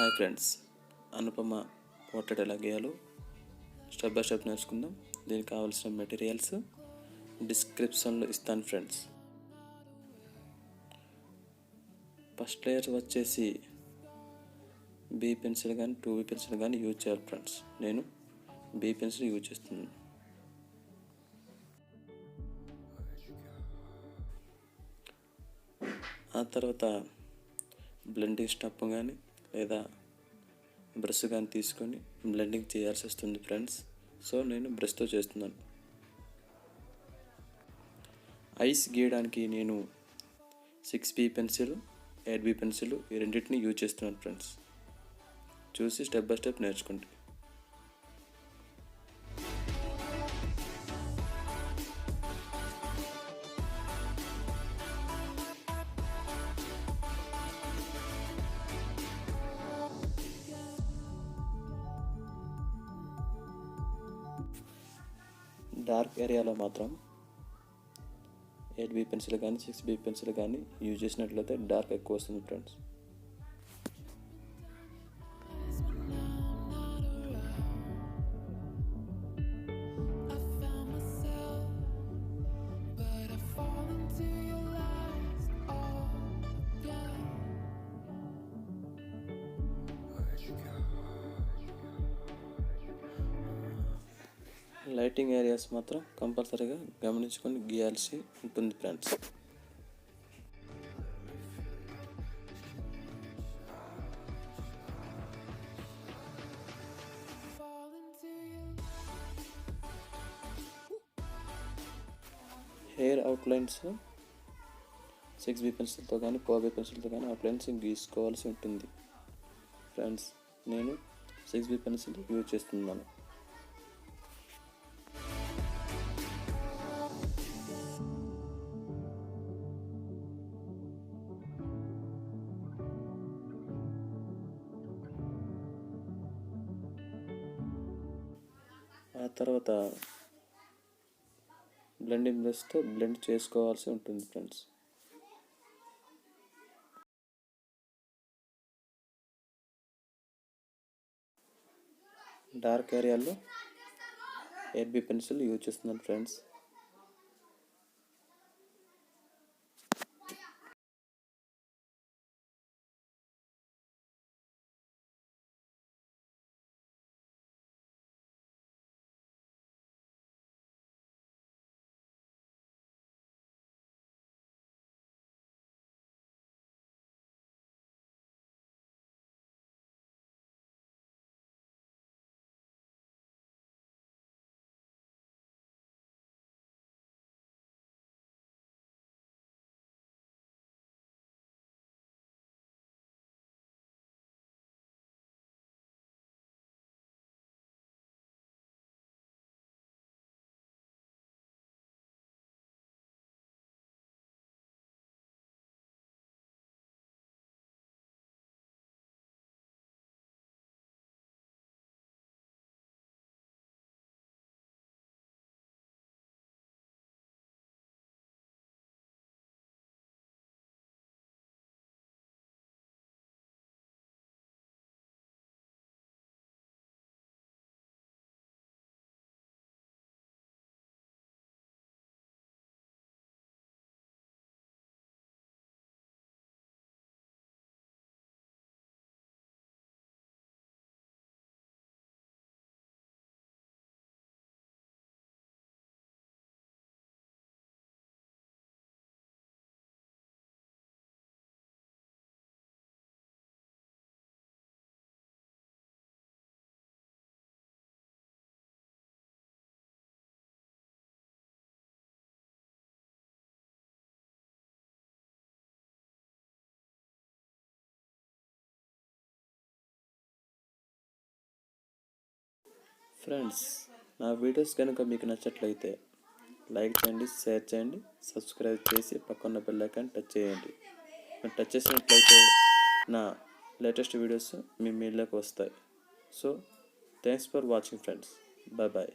Hi friends, Anupama portrait ఎలా గీయాలో step by step నేర్చుకుందాం. దీనికి కావాల్సిన మెటీరియల్స్ డిస్క్రిప్షన్లో ఇస్తాను ఫ్రెండ్స్. ఫస్ట్ లేయర్ వచ్చేసి బీ పెన్సిల్ కానీ 2B పెన్సిల్ కానీ యూజ్ చేయాలి ఫ్రెండ్స్. నేను బీ పెన్సిల్ యూజ్ చేస్తున్నాను. ఆ తర్వాత బ్లెండింగ్ స్టంప్ కానీ లేదా బ్రష్ కానీ తీసుకొని బ్లెండింగ్ చేయాల్సి వస్తుంది ఫ్రెండ్స్. సో నేను బ్రష్తో చేస్తున్నాను. ఐస్ గీయడానికి నేను 6B పెన్సిల్ 8B పెన్సిల్ ఈ రెండింటిని యూజ్ చేస్తున్నాను ఫ్రెండ్స్. చూసి స్టెప్ బై స్టెప్ నేర్చుకోండి. డార్క్ ఏరియాలో మాత్రం 8B పెన్సిల్ కానీ 6B పెన్సిల్ కానీ యూజ్ చేసినట్లయితే డార్క్ ఎక్కువ వస్తుంది ఫ్రెండ్స్. లైటింగ్ ఏరియాస్ మాత్రం కంపల్సరీగా గమనించుకొని గీయాల్సి ఉంటుంది ఫ్రెండ్స్. హెయిర్ అవుట్లైన్స్ 6B పెన్సిల్తో కానీ 4B పెన్సిల్తో కానీ అవుట్లైన్స్ గీసుకోవాల్సి ఉంటుంది ఫ్రెండ్స్. నేను 6B పెన్సిల్ యూజ్ చేస్తున్నాను. ఆ తర్వాత బ్లెండింగ్ బ్రష్తో బ్లెండ్ చేసుకోవాల్సి ఉంటుంది ఫ్రెండ్స్. డార్క్ ఏరియాలో 8B పెన్సిల్ యూజ్ చేస్తున్నాను ఫ్రెండ్స్. ఫ్రెండ్స్, నా వీడియోస్ కనుక మీకు నచ్చట్లయితే లైక్ చేయండి, షేర్ చేయండి, సబ్స్క్రైబ్ చేసి పక్కన్న బెల్ ఐకాన్ టచ్ చేయండి. మీరు టచ్ చేసినట్లయితే నా లేటెస్ట్ వీడియోస్ మీ మెయిల్లోకి వస్తాయి. So thanks for watching friends. Bye bye.